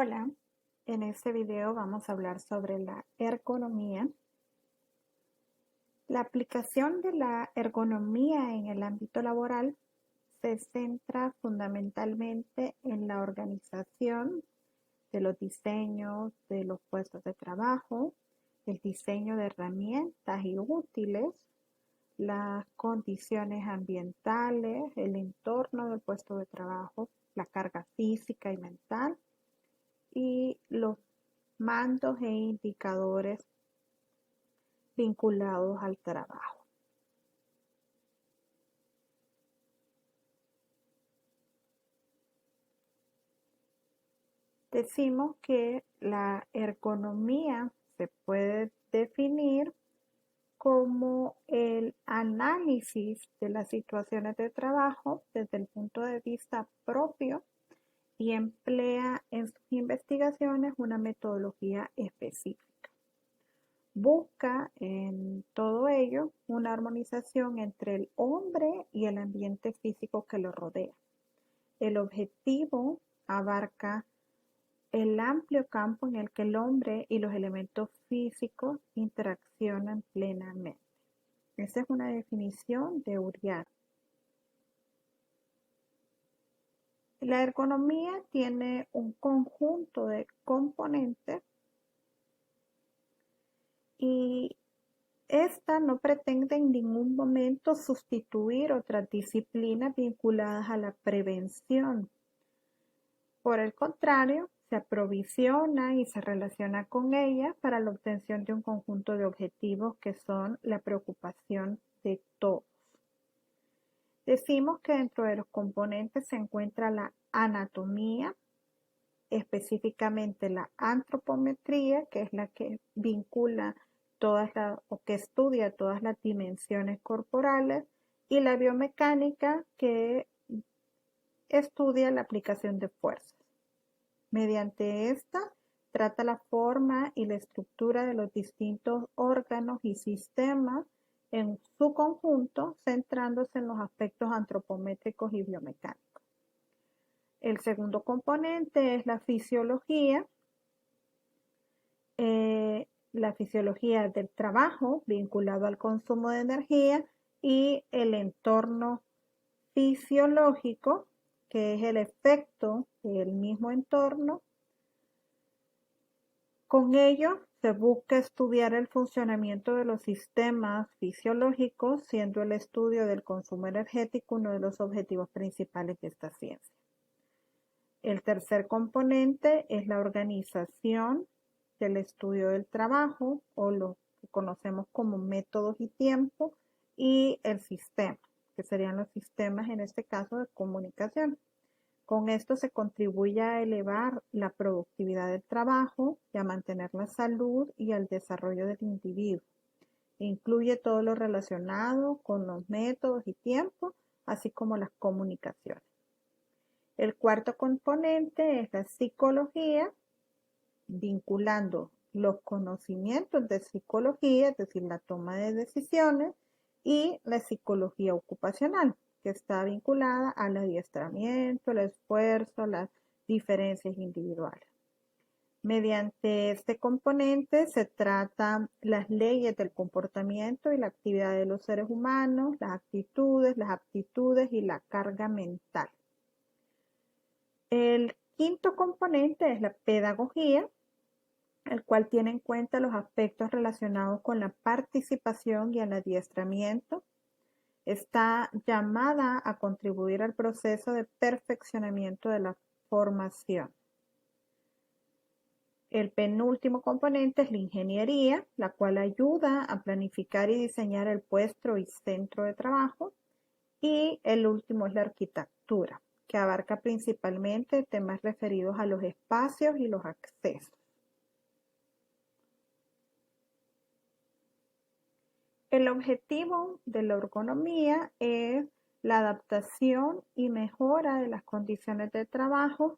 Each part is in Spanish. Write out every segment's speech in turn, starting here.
Hola, en este video vamos a hablar sobre la ergonomía. La aplicación de la ergonomía en el ámbito laboral se centra fundamentalmente en la organización de los diseños de los puestos de trabajo, el diseño de herramientas y útiles, las condiciones ambientales, el entorno del puesto de trabajo, la carga física y mental y los mandos e indicadores vinculados al trabajo. Decimos que la ergonomía se puede definir como el análisis de las situaciones de trabajo desde el punto de vista propio y emplea en sus investigaciones una metodología específica. Busca en todo ello una armonización entre el hombre y el ambiente físico que lo rodea. El objetivo abarca el amplio campo en el que el hombre y los elementos físicos interaccionan plenamente. Esa es una definición de Uriart. La ergonomía tiene un conjunto de componentes y esta no pretende en ningún momento sustituir otras disciplinas vinculadas a la prevención. Por el contrario, se aprovisiona y se relaciona con ella para la obtención de un conjunto de objetivos que son la preocupación de todos. Decimos que dentro de los componentes se encuentra la anatomía, específicamente la antropometría, que es la que vincula o que estudia todas las dimensiones corporales, y la biomecánica, que estudia la aplicación de fuerzas. Mediante esta, trata la forma y la estructura de los distintos órganos y sistemas en su conjunto, centrándose en los aspectos antropométricos y biomecánicos. El segundo componente es la fisiología del trabajo vinculado al consumo de energía y el entorno fisiológico, que es el efecto del mismo entorno. Con ello se busca estudiar el funcionamiento de los sistemas fisiológicos, siendo el estudio del consumo energético uno de los objetivos principales de esta ciencia. El tercer componente es la organización del estudio del trabajo, o lo que conocemos como métodos y tiempo, y el sistema, que serían los sistemas en este caso de comunicación. Con esto se contribuye a elevar la productividad del trabajo y a mantener la salud y el desarrollo del individuo. Incluye todo lo relacionado con los métodos y tiempo, así como las comunicaciones. El cuarto componente es la psicología, vinculando los conocimientos de psicología, es decir, la toma de decisiones, y la psicología ocupacional, que está vinculada al adiestramiento, el esfuerzo, las diferencias individuales. Mediante este componente se tratan las leyes del comportamiento y la actividad de los seres humanos, las actitudes, las aptitudes y la carga mental. El quinto componente es la pedagogía, el cual tiene en cuenta los aspectos relacionados con la participación y el adiestramiento. Está llamada a contribuir al proceso de perfeccionamiento de la formación. El penúltimo componente es la ingeniería, la cual ayuda a planificar y diseñar el puesto y centro de trabajo. Y el último es la arquitectura, que abarca principalmente temas referidos a los espacios y los accesos. El objetivo de la ergonomía es la adaptación y mejora de las condiciones de trabajo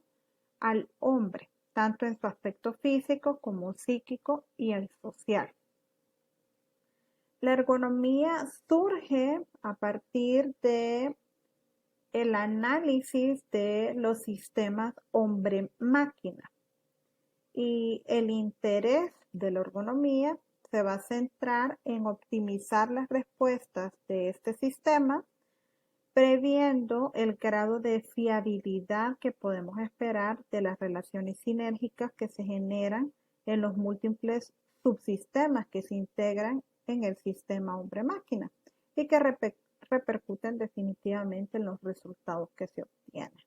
al hombre, tanto en su aspecto físico como psíquico y el social. La ergonomía surge a partir de el análisis de los sistemas hombre-máquina. y el interés de la ergonomía se va a centrar en optimizar las respuestas de este sistema, previendo el grado de fiabilidad que podemos esperar de las relaciones sinérgicas que se generan en los múltiples subsistemas que se integran en el sistema hombre-máquina y que repercuten definitivamente en los resultados que se obtienen.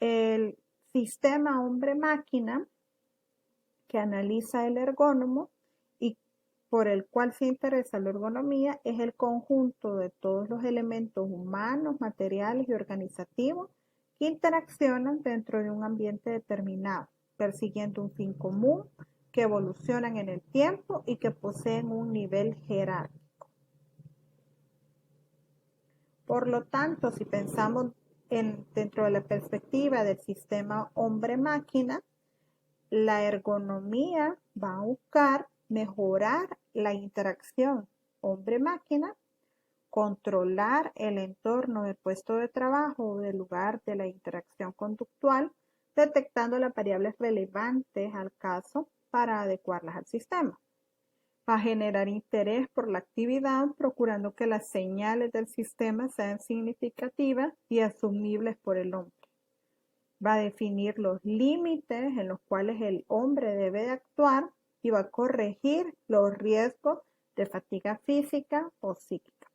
El sistema hombre-máquina que analiza el ergónomo y por el cual se interesa la ergonomía es el conjunto de todos los elementos humanos, materiales y organizativos que interaccionan dentro de un ambiente determinado, persiguiendo un fin común, que evolucionan en el tiempo y que poseen un nivel jerárquico. Por lo tanto, si pensamos dentro de la perspectiva del sistema hombre-máquina, la ergonomía va a buscar mejorar la interacción hombre-máquina, controlar el entorno del puesto de trabajo o del lugar de la interacción conductual, detectando las variables relevantes al caso para adecuarlas al sistema. Va a generar interés por la actividad, procurando que las señales del sistema sean significativas y asumibles por el hombre. Va a definir los límites en los cuales el hombre debe de actuar y va a corregir los riesgos de fatiga física o psíquica.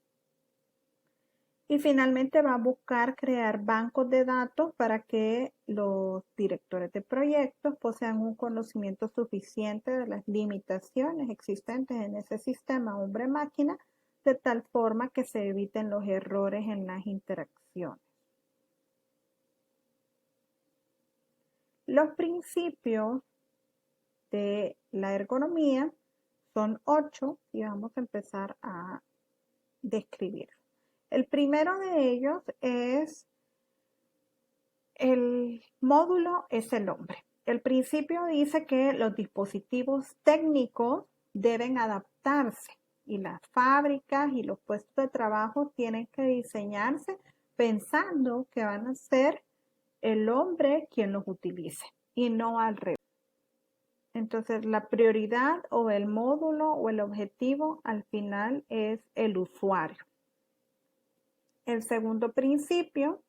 Y finalmente va a buscar crear bancos de datos para que los directores de proyectos posean un conocimiento suficiente de las limitaciones existentes en ese sistema hombre-máquina, de tal forma que se eviten los errores en las interacciones. Los principios de la ergonomía son 8 y vamos a empezar a describir. El primero de ellos es el módulo es el hombre. El principio dice que los dispositivos técnicos deben adaptarse y las fábricas y los puestos de trabajo tienen que diseñarse pensando que van a ser el hombre quien los utilice y no al revés. Entonces, la prioridad o el módulo o el objetivo al final es el usuario. El segundo principio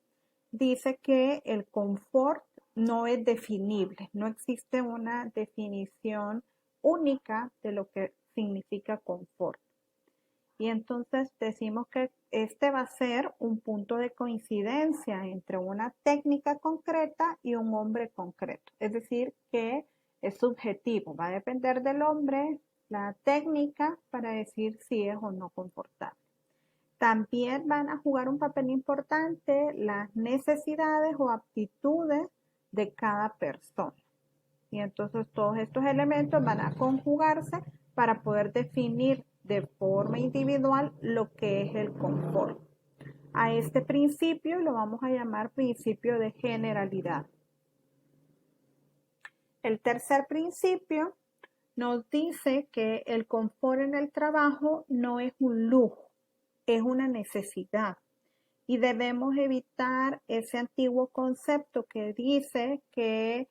dice que el confort no es definible, no existe una definición única de lo que significa confort. Y entonces decimos que este va a ser un punto de coincidencia entre una técnica concreta y un hombre concreto. Es decir, que es subjetivo, va a depender del hombre la técnica para decir si es o no confortable. También van a jugar un papel importante las necesidades o aptitudes de cada persona. Y entonces todos estos elementos van a conjugarse para poder definir de forma individual lo que es el confort. A este principio lo vamos a llamar principio de generalidad. El tercer principio nos dice que el confort en el trabajo no es un lujo, es una necesidad. Y debemos evitar ese antiguo concepto que dice que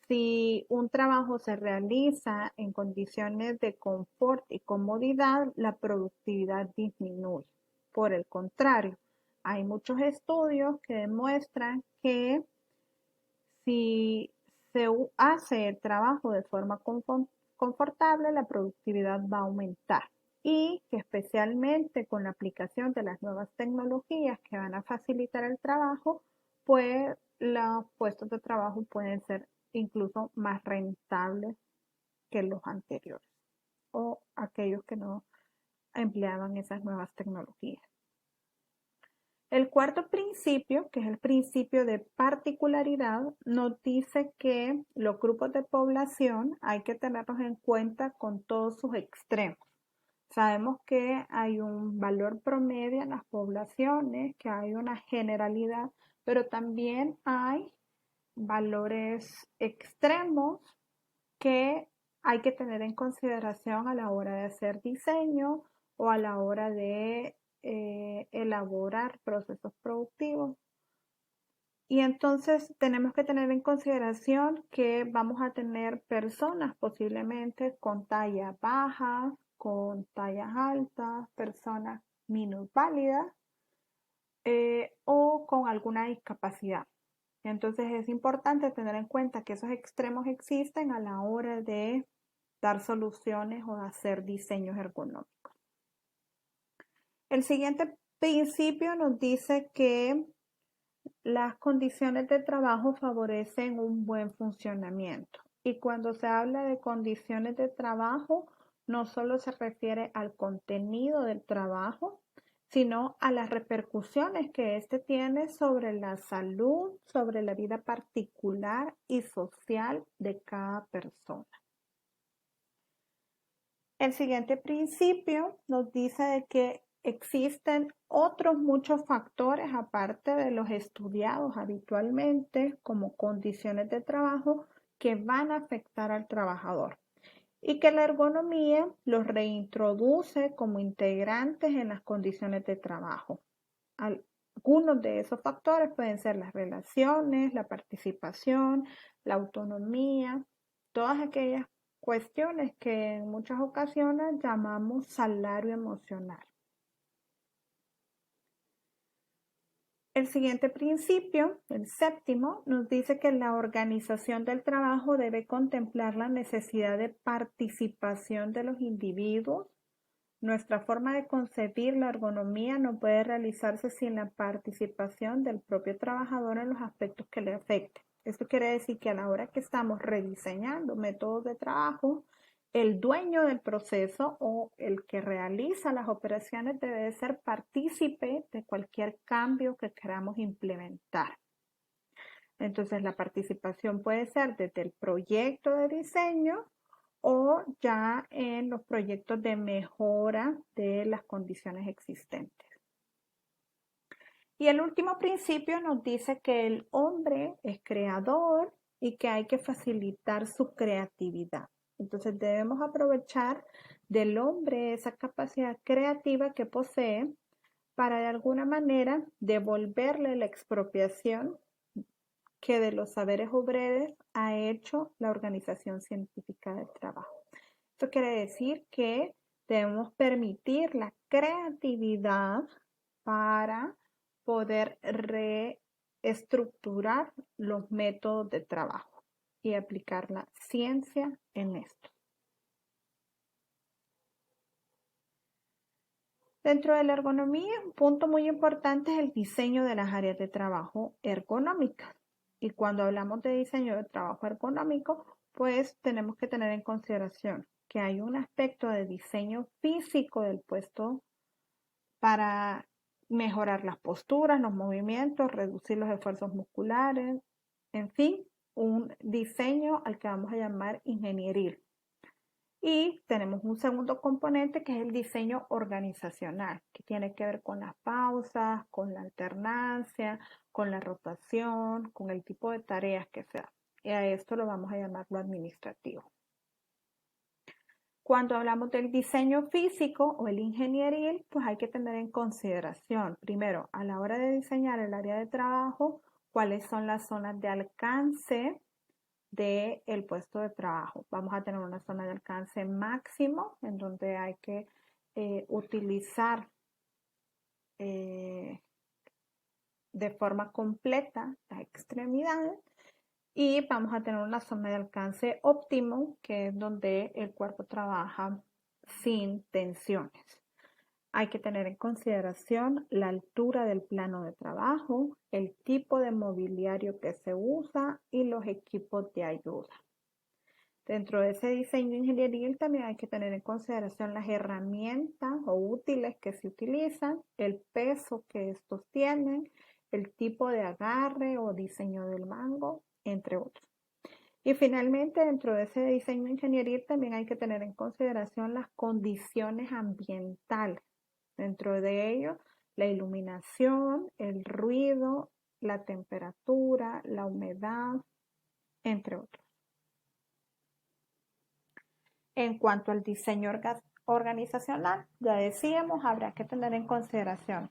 si un trabajo se realiza en condiciones de confort y comodidad, la productividad disminuye. Por el contrario, hay muchos estudios que demuestran que si se hace el trabajo de forma confortable, la productividad va a aumentar y que especialmente con la aplicación de las nuevas tecnologías que van a facilitar el trabajo, pues los puestos de trabajo pueden ser incluso más rentables que los anteriores o aquellos que no empleaban esas nuevas tecnologías. El cuarto principio, que es el principio de particularidad, nos dice que los grupos de población hay que tenerlos en cuenta con todos sus extremos. Sabemos que hay un valor promedio en las poblaciones, que hay una generalidad, pero también hay valores extremos que hay que tener en consideración a la hora de hacer diseño o a la hora de elaborar procesos productivos Y entonces tenemos que tener en consideración que vamos a tener personas posiblemente con tallas bajas, con tallas altas, personas minusválidas o con alguna discapacidad. Entonces es importante tener en cuenta que esos extremos existen a la hora de dar soluciones o hacer diseños ergonómicos. El siguiente principio nos dice que las condiciones de trabajo favorecen un buen funcionamiento. Y cuando se habla de condiciones de trabajo, no solo se refiere al contenido del trabajo, sino a las repercusiones que éste tiene sobre la salud, sobre la vida particular y social de cada persona. El siguiente principio nos dice de que existen otros muchos factores aparte de los estudiados habitualmente como condiciones de trabajo que van a afectar al trabajador y que la ergonomía los reintroduce como integrantes en las condiciones de trabajo. Algunos de esos factores pueden ser las relaciones, la participación, la autonomía, todas aquellas cuestiones que en muchas ocasiones llamamos salario emocional. El siguiente principio, el séptimo, nos dice que la organización del trabajo debe contemplar la necesidad de participación de los individuos. Nuestra forma de concebir la ergonomía no puede realizarse sin la participación del propio trabajador en los aspectos que le afecten. Esto quiere decir que a la hora que estamos rediseñando métodos de trabajo, el dueño del proceso o el que realiza las operaciones debe ser partícipe de cualquier cambio que queramos implementar. Entonces, la participación puede ser desde el proyecto de diseño o ya en los proyectos de mejora de las condiciones existentes. Y el último principio nos dice que el hombre es creador y que hay que facilitar su creatividad. Entonces debemos aprovechar del hombre esa capacidad creativa que posee para de alguna manera devolverle la expropiación que de los saberes obreros ha hecho la Organización Científica del Trabajo. Esto quiere decir que debemos permitir la creatividad para poder reestructurar los métodos de trabajo y aplicar la ciencia en esto. Dentro de la ergonomía, un punto muy importante es el diseño de las áreas de trabajo ergonómicas. Y cuando hablamos de diseño de trabajo ergonómico, pues tenemos que tener en consideración que hay un aspecto de diseño físico del puesto para mejorar las posturas, los movimientos, reducir los esfuerzos musculares, en fin, un diseño al que vamos a llamar ingenieril. Y tenemos un segundo componente que es el diseño organizacional, que tiene que ver con las pausas, con la alternancia, con la rotación, con el tipo de tareas que se dan. Y a esto lo vamos a llamar lo administrativo. Cuando hablamos del diseño físico o el ingenieril, pues hay que tener en consideración, primero, a la hora de diseñar el área de trabajo, cuáles son las zonas de alcance del puesto de trabajo. Vamos a tener una zona de alcance máximo en donde hay que utilizar de forma completa las extremidades y vamos a tener una zona de alcance óptimo que es donde el cuerpo trabaja sin tensiones. Hay que tener en consideración la altura del plano de trabajo, el tipo de mobiliario que se usa y los equipos de ayuda. Dentro de ese diseño ingenieril también hay que tener en consideración las herramientas o útiles que se utilizan, el peso que estos tienen, el tipo de agarre o diseño del mango, entre otros. Y finalmente, dentro de ese diseño ingenieril también hay que tener en consideración las condiciones ambientales. Dentro de ello, la iluminación, el ruido, la temperatura, la humedad, entre otros. En cuanto al diseño organizacional, ya decíamos, habrá que tener en consideración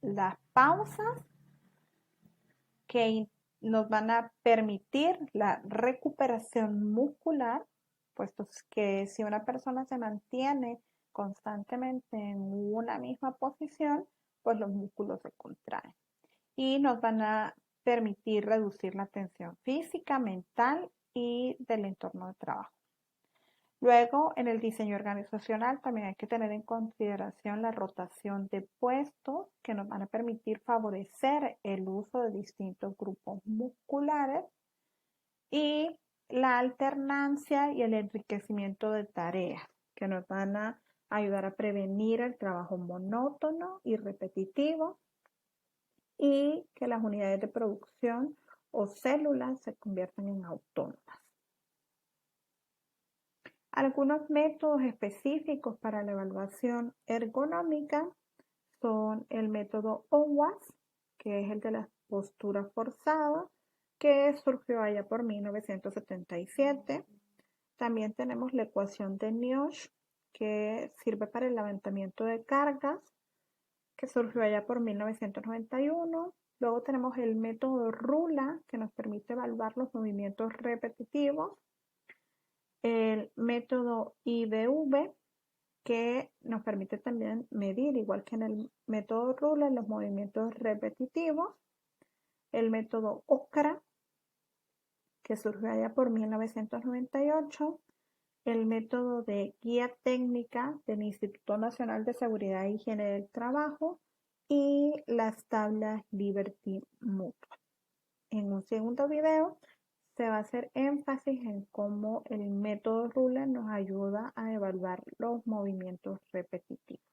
las pausas que nos van a permitir la recuperación muscular, puesto que si una persona se mantiene constantemente en una misma posición, pues los músculos se contraen y nos van a permitir reducir la tensión física, mental y del entorno de trabajo. Luego, en el diseño organizacional también hay que tener en consideración la rotación de puestos que nos van a permitir favorecer el uso de distintos grupos musculares y la alternancia y el enriquecimiento de tareas que nos van a ayudar a prevenir el trabajo monótono y repetitivo y que las unidades de producción o células se conviertan en autónomas. Algunos métodos específicos para la evaluación ergonómica son el método OWASP, que es el de las posturas forzadas, que surgió allá por 1977. También tenemos la ecuación de Niosh, que sirve para el levantamiento de cargas, que surgió allá por 1991. Luego tenemos el método RULA, que nos permite evaluar los movimientos repetitivos. El método IBV, que nos permite también medir, igual que en el método RULA, los movimientos repetitivos. El método OCRA, que surgió allá por 1998. El método de guía técnica del Instituto Nacional de Seguridad e Higiene del Trabajo y las tablas Liberty Mutual. En un segundo video se va a hacer énfasis en cómo el método RULA nos ayuda a evaluar los movimientos repetitivos.